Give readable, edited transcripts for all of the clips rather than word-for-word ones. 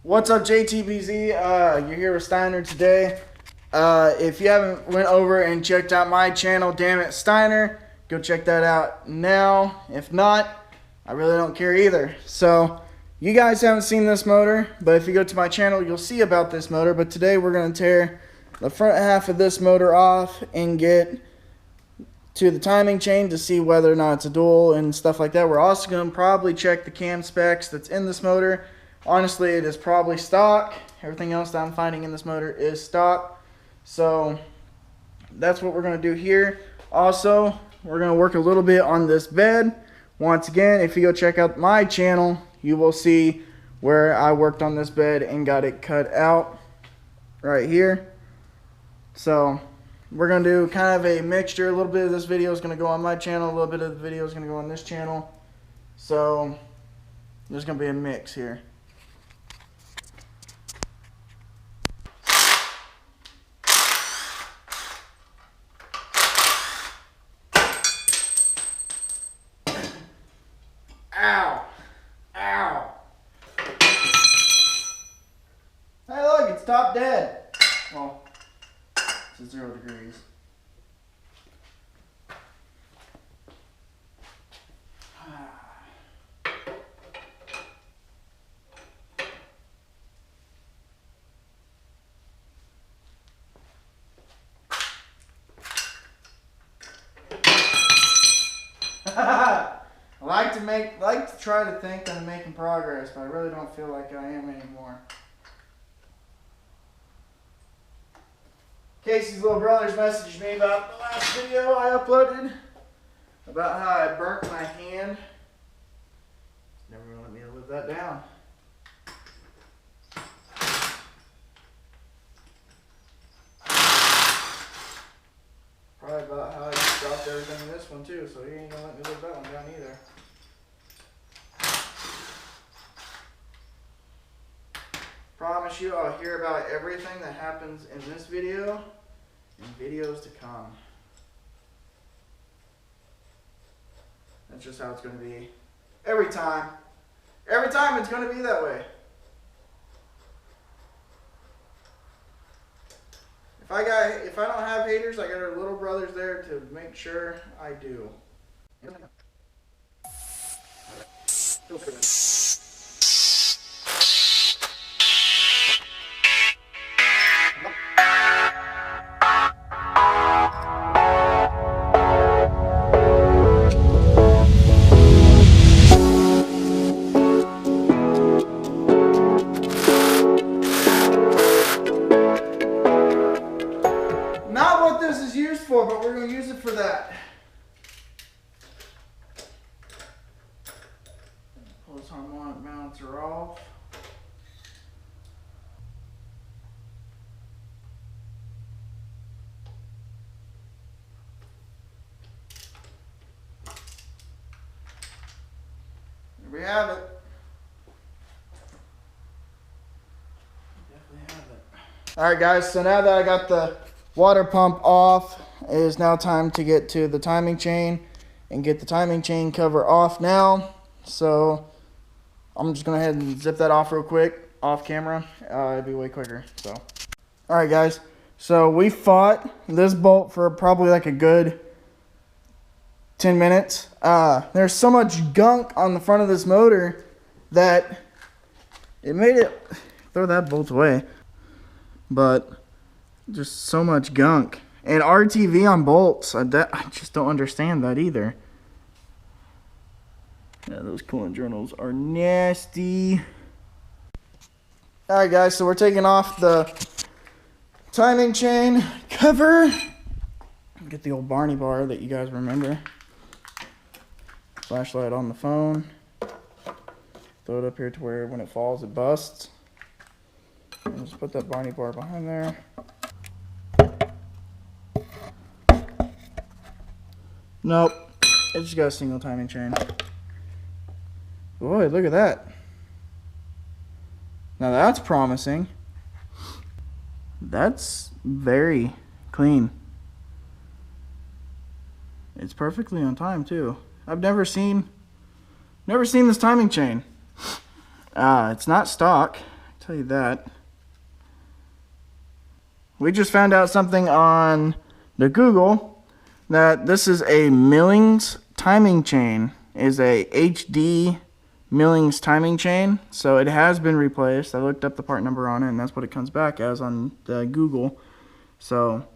What's up, JTB'Z? You're here with Steiner today. If you haven't went over and checked out my channel, Damn It Steiner, go check that out now. If not, I really don't care either. So, you guys haven't seen this motor, but if you go to my channel, you'll see about this motor. But today we're going to tear the front half of this motor off and get to the timing chain to see whether or not it's a dual and stuff like that. We're also going to probably check the cam specs that's in this motor. Honestly, it is probably stock. Everything else that I'm finding in this motor is stock. So that's what we're going to do here. Also, we're going to work a little bit on this bed. Once again, if you go check out my channel, you will see where I worked on this bed and got it cut out right here. So we're going to do kind of a mixture. A little bit of this video is going to go on my channel. A little bit of the video is going to go on this channel. So there's going to be a mix here. Ow! Ow! Hey, look, it's top dead. Well, it's at 0 degrees. I like to try to think that I'm making progress, but I really don't feel like I am anymore. Casey's little brother's messaged me about the last video I uploaded about how I burnt my hand. Never gonna let me live that down. Probably about how I dropped everything in this one too, so he ain't gonna let me live that one down either. Promise you I'll hear about everything that happens in this video and videos to come. That's just how it's going to be every time. Every time it's going to be that way. If I don't have haters, I got our little brothers there to make sure I do. Not what this is used for, but we're going to use it for that. Pull this harmonic balancer off. There we have it. Definitely have it. Alright guys, so now that I got the water pump off, it is now time to get to the timing chain and get the timing chain cover off now. So I'm just going to go ahead and zip that off real quick off camera. It'd be way quicker. So alright guys, so we fought this bolt for probably like a good 10 minutes. There's so much gunk on the front of this motor that it made it throw that bolt away. But just so much gunk. And RTV on bolts, I just don't understand that either. Yeah, those coolant journals are nasty. Alright guys, so we're taking off the timing chain cover. Get the old Barney bar that you guys remember. Flashlight on the phone. Throw it up here to where when it falls it busts. And just put that Barney bar behind there. Nope, it just got a single timing chain. Boy, look at that. Now that's promising. That's very clean. It's perfectly on time too. I've never seen this timing chain. It's not stock. tell you that. We just found out something on the Google that this is a Millings timing chain. Is a HD Millings timing chain. So it has been replaced. I looked up the part number on it, and that's what it comes back as on the Google. So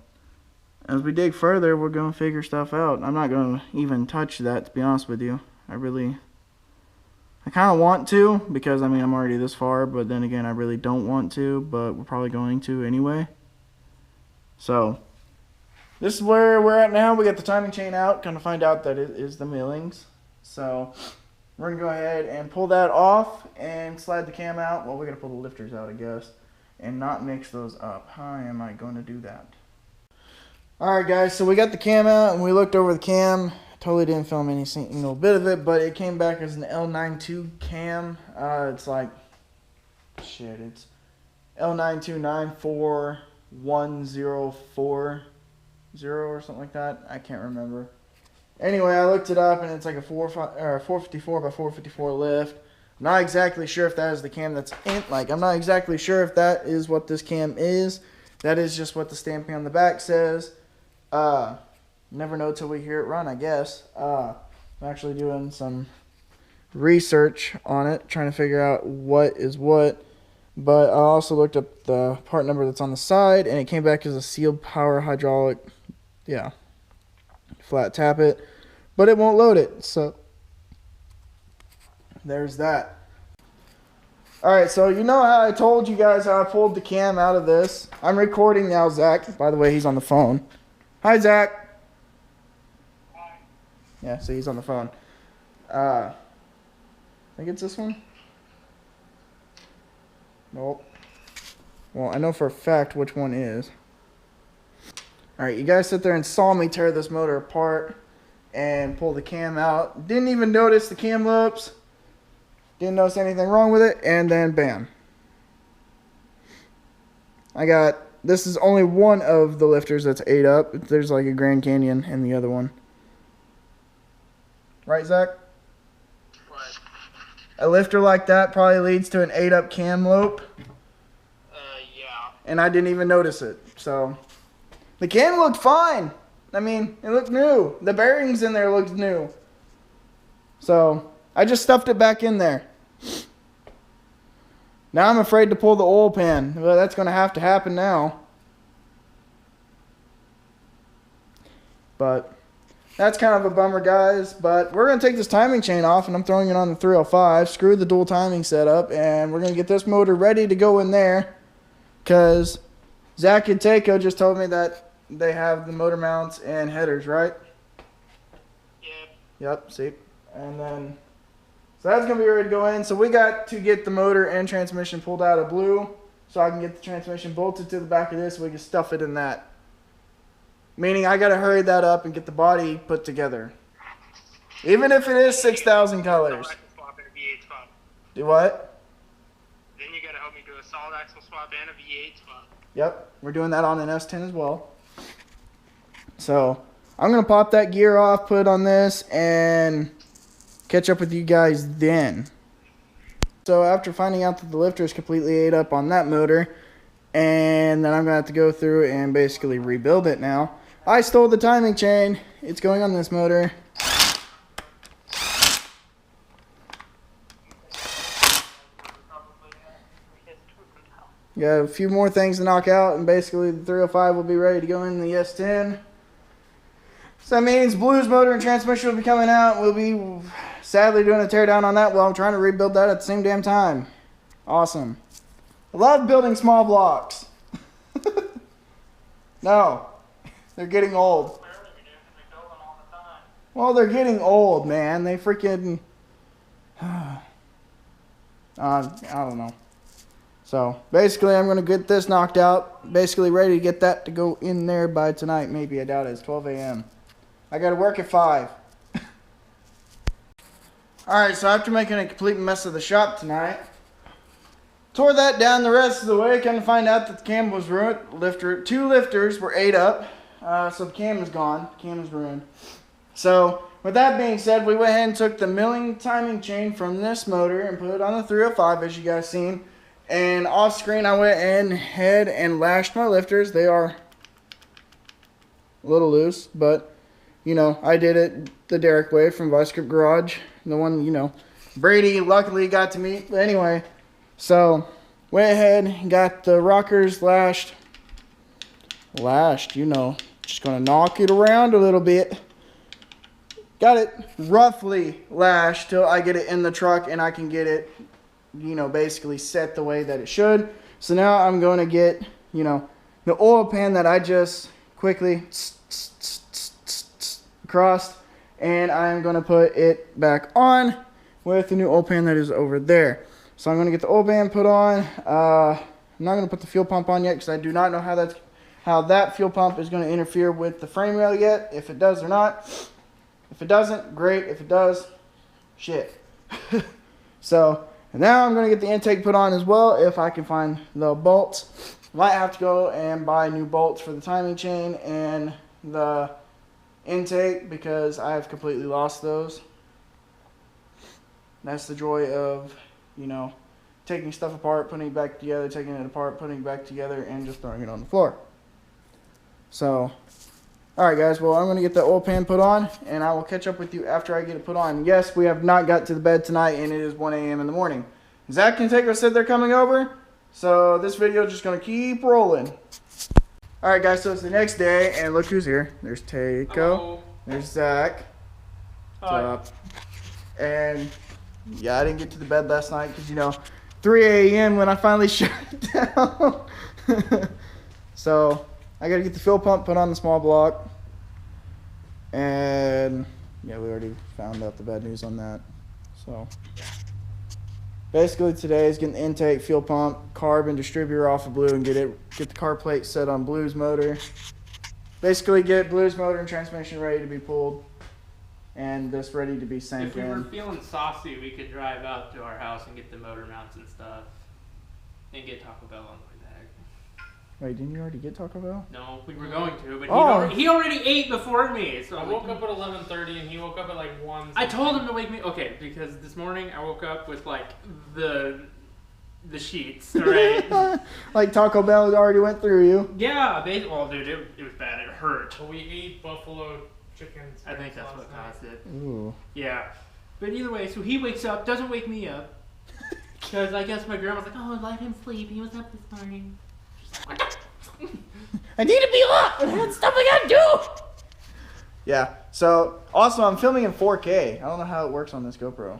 as we dig further, we're going to figure stuff out. I'm not going to even touch that, to be honest with you. I kind of want to, because I mean I'm already this far, but then again I really don't want to, but we're probably going to anyway. So this is where we're at now. We got the timing chain out, kind of find out that it is the Millings. So we're going to go ahead and pull that off and slide the cam out. Well, we're going to pull the lifters out, I guess, and not mix those up. How am I going to do that? Alright guys, so we got the cam out and we looked over the cam. Totally didn't film any single bit of it, but it came back as an L92 cam. It's like, shit, it's L92941040 or something like that. I can't remember. Anyway, I looked it up and it's like a 454 by 454 lift. I'm not exactly sure if that is the cam that's in. Like, I'm not exactly sure if that is what this cam is. That is just what the stamping on the back says. Never know till we hear it run, I guess. I'm actually doing some research on it, trying to figure out what is what. But I also looked up the part number that's on the side, and it came back as a sealed power hydraulic. Yeah, flat tap it, but it won't load it. So there's that. Alright, so you know how I told you guys how I pulled the cam out of this. I'm recording now, Zach. By the way, he's on the phone. Hi, Zach. Hi. Yeah, see, he's on the phone. I think it's this one. Nope. Well, I know for a fact which one is. Alright, you guys sit there and saw me tear this motor apart and pull the cam out. Didn't even notice the cam loops. Didn't notice anything wrong with it, and then bam. This is only one of the lifters that's 8 up. There's like a Grand Canyon in the other one. Right, Zach? What? A lifter like that probably leads to an 8 up cam lope. Yeah. And I didn't even notice it. So, the cam looked fine. I mean, it looked new. The bearings in there looked new. So, I just stuffed it back in there. Now I'm afraid to pull the oil pan. Well, that's going to happen now. But that's kind of a bummer, guys. But we're going to take this timing chain off, and I'm throwing it on the 305. Screw the dual timing setup, and we're going to get this motor ready to go in there. Because Zach and Takeo just told me that they have the motor mounts and headers, right? Yep, see. And then... so that's going to be ready to go in. So we got to get the motor and transmission pulled out of blue so I can get the transmission bolted to the back of this so we can stuff it in that. Meaning I got to hurry that up and get the body put together. Even if it is 6,000 colors. Do what? Then you got to help me do a solid axle swap and a V8 swap. Yep, we're doing that on an S10 as well. So I'm going to pop that gear off, put it on this, and... catch up with you guys then. So after finding out that the lifter is completely ate up on that motor, and then I'm going to have to go through and basically rebuild it now. I stole the timing chain. It's going on this motor. Got a few more things to knock out, and basically the 305 will be ready to go in the S10. So that means Blue's motor and transmission will be coming out. We'll be sadly doing a teardown on that while I'm trying to rebuild that at the same damn time. Awesome. I love building small blocks. No. They're getting old. Well, they're getting old, man. They freaking... I don't know. So, basically, I'm going to get this knocked out. Basically ready to get that to go in there by tonight. Maybe. I doubt it. It's 12 a.m. I got to work at 5. Alright, so after making a complete mess of the shop tonight, tore that down the rest of the way, kind of find out that the cam was ruined. Two lifters were 8 up, so the cam is gone. The cam is ruined. So, with that being said, we went ahead and took the milling timing chain from this motor and put it on the 305, as you guys seen. And off screen, I went ahead and lashed my lifters. They are a little loose, but, you know, I did it the Derek way from Vice Grip Garage. The one, you know, Brady luckily got to meet. But anyway, so went ahead and got the rockers lashed, you know, just going to knock it around a little bit. Got it roughly lashed till I get it in the truck and I can get it, you know, basically set the way that it should. So now I'm going to get, you know, the oil pan that I just quickly crossed, and I'm going to put it back on with the new oil pan that is over there. So I'm going to get the oil pan put on. I'm not going to put the fuel pump on yet because I do not know how that fuel pump is going to interfere with the frame rail yet, if it does or not. If it doesn't, great. If it does, shit. So now I'm going to get the intake put on as well if I can find the bolts. Might have to go and buy new bolts for the timing chain and the intake because I have completely lost those. That's the joy of, you know, taking stuff apart, putting it back together, taking it apart, putting it back together, and just throwing it on the floor. So, alright guys, well I'm going to get the oil pan put on, and I will catch up with you after I get it put on. Yes, we have not got to the bed tonight, and it is 1 a.m. in the morning. Zach and Taker said they're coming over, so this video is just going to keep rolling. Alright guys, so it's the next day, and look who's here. There's Taco, hello. There's Zach. What's up? And yeah, I didn't get to the bed last night because, you know, 3 a.m. when I finally shut it down. So I got to get the fuel pump put on the small block. And yeah, we already found out the bad news on that. So basically today is getting the intake, fuel pump, carb, and distributor off of Blue and get the car plate set on Blue's motor. Basically get Blue's motor and transmission ready to be pulled and this ready to be sank If we in. were feeling saucy, we could drive out to our house and get the motor mounts and stuff and get Taco Bell on the way back. Wait, didn't you already get Taco Bell? No, we were going to, but he already ate before me. So I woke up at 11:30 and he woke up at like 1. I told him to wake me. Okay, because this morning I woke up with like the sheets, right? Like Taco Bell already went through you. Yeah, well, dude, it was bad. It hurt. So we ate buffalo chicken. I think that's what caused it. Ooh. Yeah, but either way, so he wakes up, doesn't wake me up, because I guess my grandma's like, oh, let him sleep. He was up this morning. I need to be up. I got stuff I gotta do. Yeah. So also, I'm filming in 4K. I don't know how it works on this GoPro.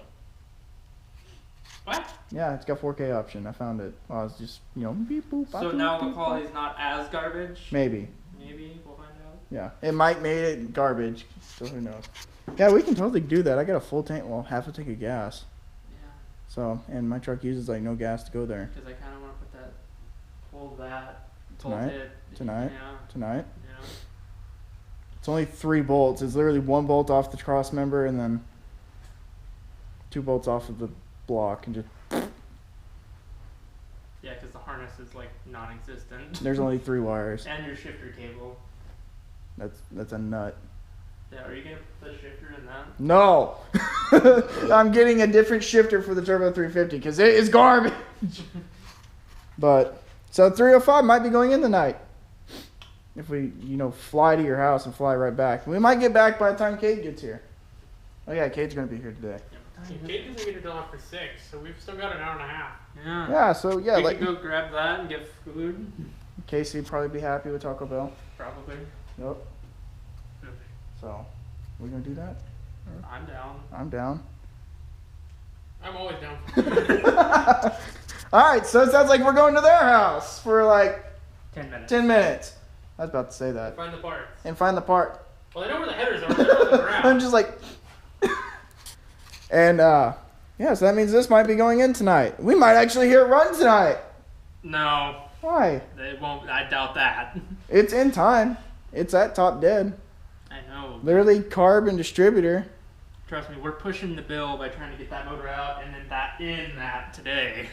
What? Yeah, it's got 4K option. I found it. Well, I was just, you know, beep boop. So now the quality's not as garbage? Maybe. Maybe we'll find out. Yeah, it might made it garbage. So who knows? Yeah, we can totally do that. I got a full tank. Well, half a tank of gas. Yeah. So, and my truck uses like no gas to go there. Because I kind of want to put that, pull Tonight? it. Tonight? Yeah. Tonight? Yeah. It's only 3 bolts. It's literally 1 bolt off the cross member and then 2 bolts off of the block and just. Yeah, because the harness is like non-existent. There's only 3 wires. And your shifter cable. That's a nut. Yeah, are you going to put the shifter in that? No! I'm getting a different shifter for the Turbo 350 because it is garbage. But, so 305 might be going in tonight. If we, you know, fly to your house and fly right back. We might get back by the time Kate gets here. Oh yeah, Kate's going to be here today. Kate doesn't get it done after 6, so we've still got an hour and a half. Yeah. Yeah, so yeah. We like, could go grab that and get food. Casey would probably be happy with Taco Bell. Probably. Yep. So, we're going to do that? I'm down. I'm down. I'm always down. Alright, so it sounds like we're going to their house for like 10 minutes. 10 minutes. I was about to say that. Find the parts. And find the part. Well, I know where the headers are. They're on the ground. I'm just like. And yeah, so that means this might be going in tonight. We might actually hear it run tonight. No. Why? They won't. I doubt that. It's in time. It's at top dead. I know. Literally carb and distributor. Trust me, we're pushing the bill by trying to get that motor out and then that today.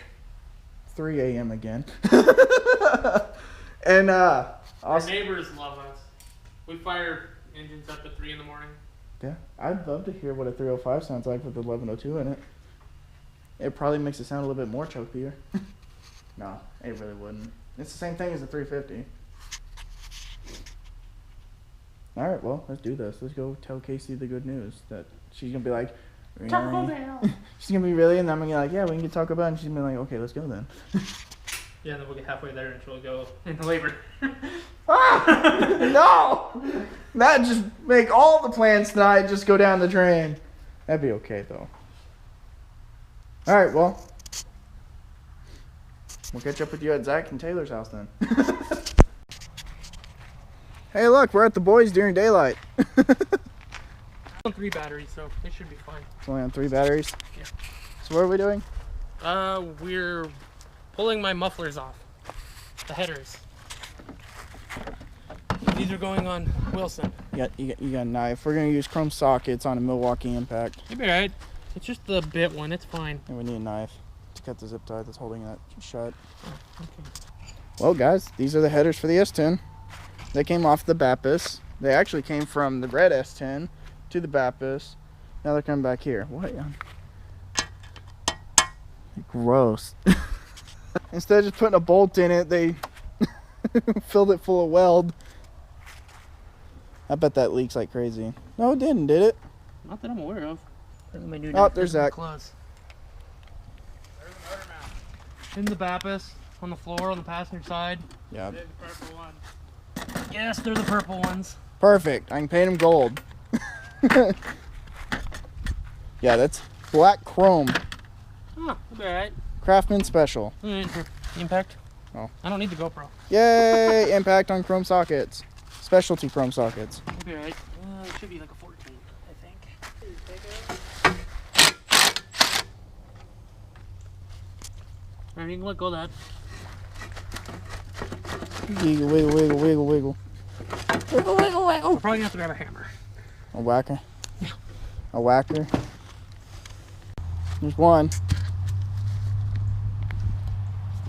3 a.m. again. And Our also, neighbors love us. We fire engines up at 3 in the morning. yeah, I'd love to hear what a 305 sounds like with the 1102 in it. It probably makes it sound a little bit more chokier. No, it really wouldn't. It's the same thing as the 350. All right, well, let's do this. Let's go tell Casey the good news that she's gonna be like, really? Taco Bell. She's gonna be really, and then I'm gonna be like, yeah, we can get Taco Bell, and she's gonna be like, okay, let's go then. Yeah, then we'll get halfway there and she'll go into labor. Ah! No! Not just make all the plans tonight just go down the drain. That'd be okay though. All right, well, we'll catch up with you at Zach and Taylor's house then. Hey, look, we're at the boys during daylight. On 3 batteries, so it should be fine. It's only on 3 batteries. Yeah. So what are we doing? We're pulling my mufflers off. The headers. These are going on Wilson. You got a knife. We're gonna use chrome sockets on a Milwaukee Impact. You'll be alright. It's just the bit one, it's fine. And we need a knife to cut the zip tie that's holding that shut. Oh, okay. Well, guys, these are the headers for the S10. They came off the Bapus. They actually came from the red S10 to the Bapus. Now they're coming back here. What? Gross. Instead of just putting a bolt in it, they filled it full of weld. I bet that leaks like crazy. No, it didn't, did it? Not that I'm aware of. Oh, there's Zach. Close. There's the motor mount. In the Bapus, on the floor, on the passenger side. Yeah. There's the purple one. Yes, they're the purple ones. Perfect. I can paint them gold. Yeah, that's black chrome. Oh, it'll be alright. Craftsman special. Impact? Oh. I don't need the GoPro. Yay! Impact on chrome sockets. Specialty chrome sockets. It'll be alright. It should be like a 14, I think. Alright, you can let go of that. Wiggle, wiggle, wiggle, wiggle, wiggle. Wiggle, wiggle, wiggle. We're probably gonna have to grab a hammer. A whacker? Yeah. A whacker? There's one.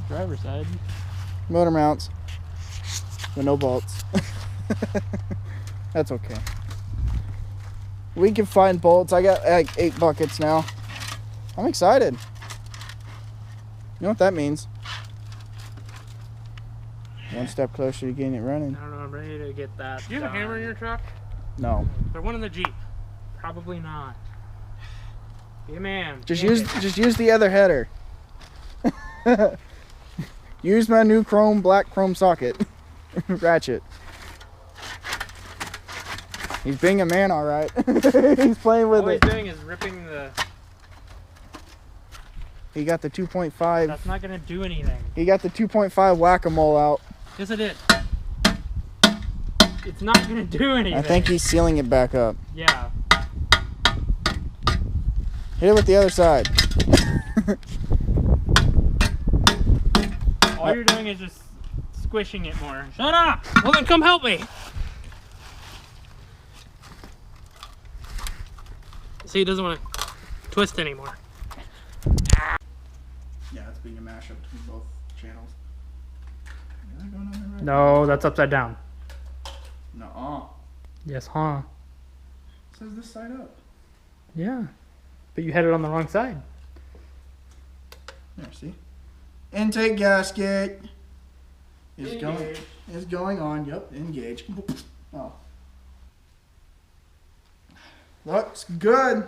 Driver's side. Motor mounts. With no bolts. That's okay. We can find bolts. I got like 8 buckets now. I'm excited. You know what that means? One step closer to getting it running. I don't know, I'm ready to get that. Do you have a hammer in your truck? No. There's one in the Jeep. Probably not. Be a man. Just use the other header. Use my new black chrome socket. Ratchet. He's being a man, all right. He's playing with All it. he's doing is ripping the... He got the 2.5. That's not gonna do anything. He got the 2.5 whack-a-mole out. Yes, it is. It's not gonna do anything. I think he's sealing it back up. Yeah. Hit it with the other side. All you're doing is just squishing it more. Shut up! Well then come help me! See, he doesn't want to twist anymore. Yeah, it's being a mashup between both channels. Is that going on there right? No, that's upside down. Nuh-uh. Yes, huh? It says this side up. Yeah. But you had it on the wrong side. There, see? Intake gasket is going on. Yep, engage. Oh. Looks good.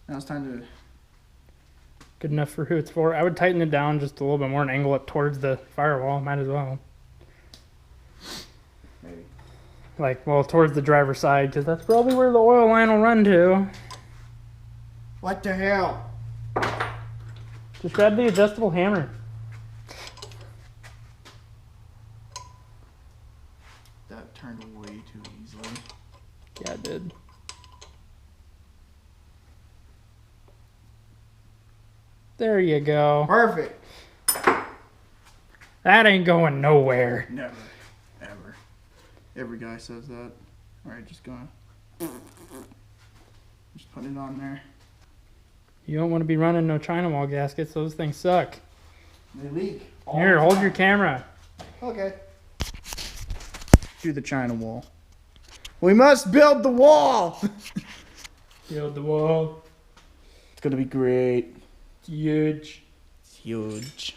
Now it's time to... Good enough for who it's for. I would tighten it down just a little bit more and angle it towards the firewall. Might as well. Maybe. Like, well, towards the driver's side, because that's probably where the oil line will run to. What the hell? Just grab the adjustable hammer. That turned way too easily. Yeah, it did. There you go. Perfect. That ain't going nowhere. Never. Ever. Every guy says that. Alright, just gonna... Just put it on there. You don't want to be running no China wall gaskets. Those things suck. They leak. Here, hold your camera. Okay. Do the China wall. We must build the wall! Build the wall. It's gonna be great. It's huge. It's huge.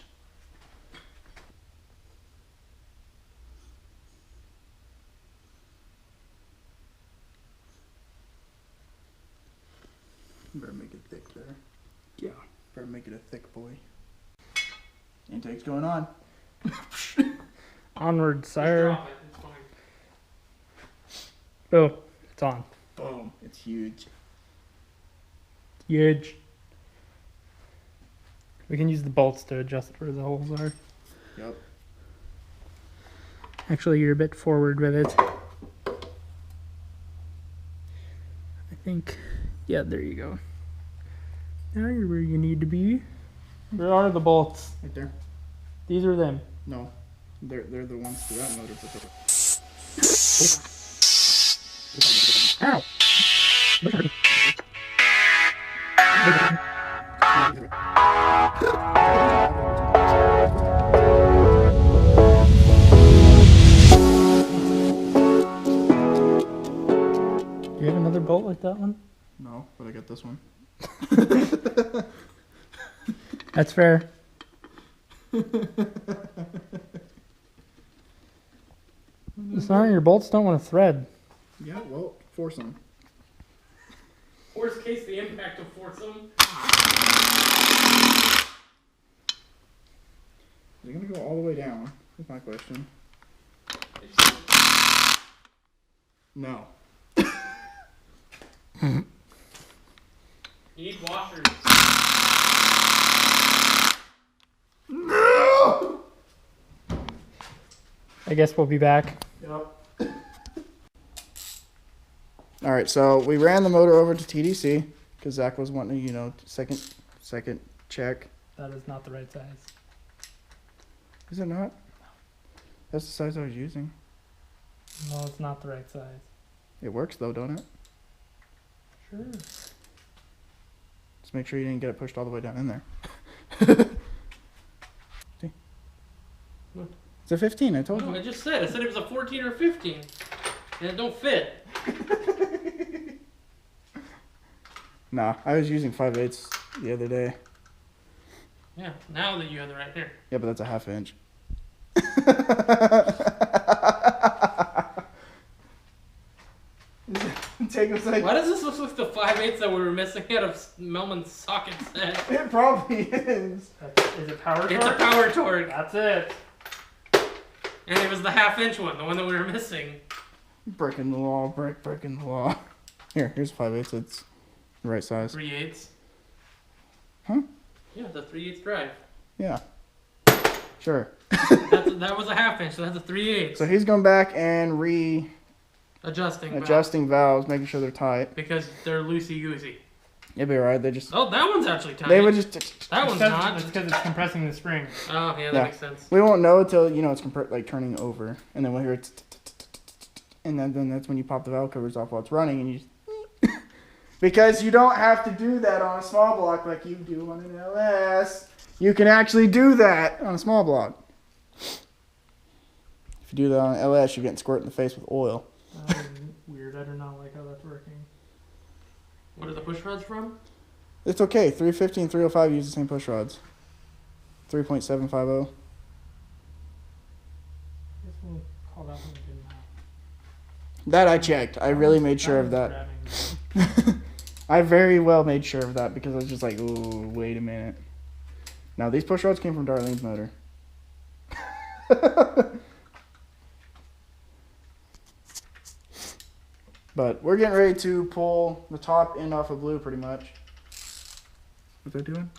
thick there. Yeah. Better make it a thick boy. Intake's going on. Onward, Just sire. drop it. It's fine. Oh, it's on. Boom. It's huge. Huge. We can use the bolts to adjust where the holes are. Yep. Actually, you're a bit forward with it. I think. Yeah, there you go. Now you're where you need to be. Where are the bolts? Right there. These are them. No. They're the ones to that motor. Ow! Do you have another bolt like that one? No, but I got this one. That's fair. Sorry, your bolts don't want to thread. Yeah, well, force them. Worst case, the impact of foursome. Is it gonna go all the way down? That's my question. No. You need washers. No! I guess we'll be back. Yep. Alright, so we ran the motor over to TDC because Zach was wanting to, you know, second check. That is not the right size. Is it not? That's the size I was using. No, it's not the right size. It works though, don't it? Sure. Just make sure you didn't get it pushed all the way down in there. See? What? It's a 15, I told No, I you. just said. I said it was a 14 or 15. And it don't fit. Nah, I was using 5/8 the other day. Yeah, now that you have the right here. Yeah, but that's a ½ inch. Take a second. Why does this look like the 5/8 that we were missing out of Melman's socket set? It probably is. Is it power torque? It's a power torque. That's it. And it was the ½ inch one, the one that we were missing. Breaking the law, breaking the law. Here's 5/8. It's the right size. 3/8. Huh? Yeah, the 3/8 drive. Yeah. Sure. That was a ½ inch, so that's a 3/8. So he's going back and adjusting valves, making sure they're tight. Because they're loosey goosey. It'll be alright. They just Oh, that one's actually tight. they would just. That one's not. It's because it's compressing the spring. Oh, yeah, that Yeah. makes sense. We won't know until you know it's like turning over, and then we'll hear it, and then that's when you pop the valve covers off while it's running, and you. Because you don't have to do that on a small block like you do on an LS. You can actually do that on a small block. If you do that on an LS, you're getting squirted in the face with oil. Weird. I do not like how that's working. What are the push rods from? It's okay. 350 and 305 use the same push rods. 3.750. Guess we'll call that one a good map. That I checked. I really made sure of that. I very well made sure of that because I was just like, ooh, wait a minute. Now these push rods came from Darlene's motor. But we're getting ready to pull the top end off of Blue pretty much. What's that doing?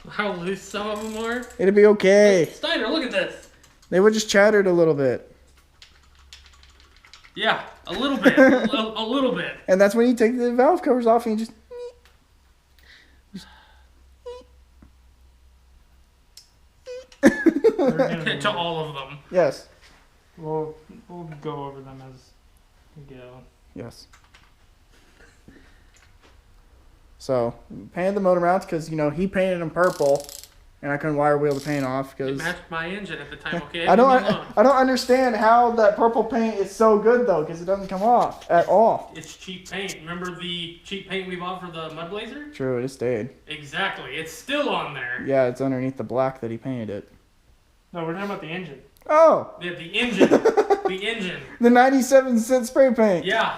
How loose some of them are? It'll be okay. Steiner, look at this. They were just chattered a little bit. Yeah, a little bit. a little bit. And that's when you take the valve covers off and you just... To all of them. Yes. We'll go over them as we go. Yes. So, painted the motor mounts because, you know, he painted them purple. And I couldn't wire wheel the paint off It because... matched my engine at the time, okay? I Leave me alone. don't understand how that purple paint is so good though, because it doesn't come off at all. It's cheap paint. Remember the cheap paint we bought for the Mud Blazer? True, it stayed. Exactly. It's still on there. Yeah, it's underneath the black that he painted it. No, we're talking about the engine. Oh, The engine. The engine. the 97-cent spray paint. Yeah.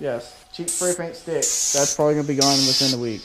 Yes, cheap spray paint stick. That's probably gonna be gone within a week.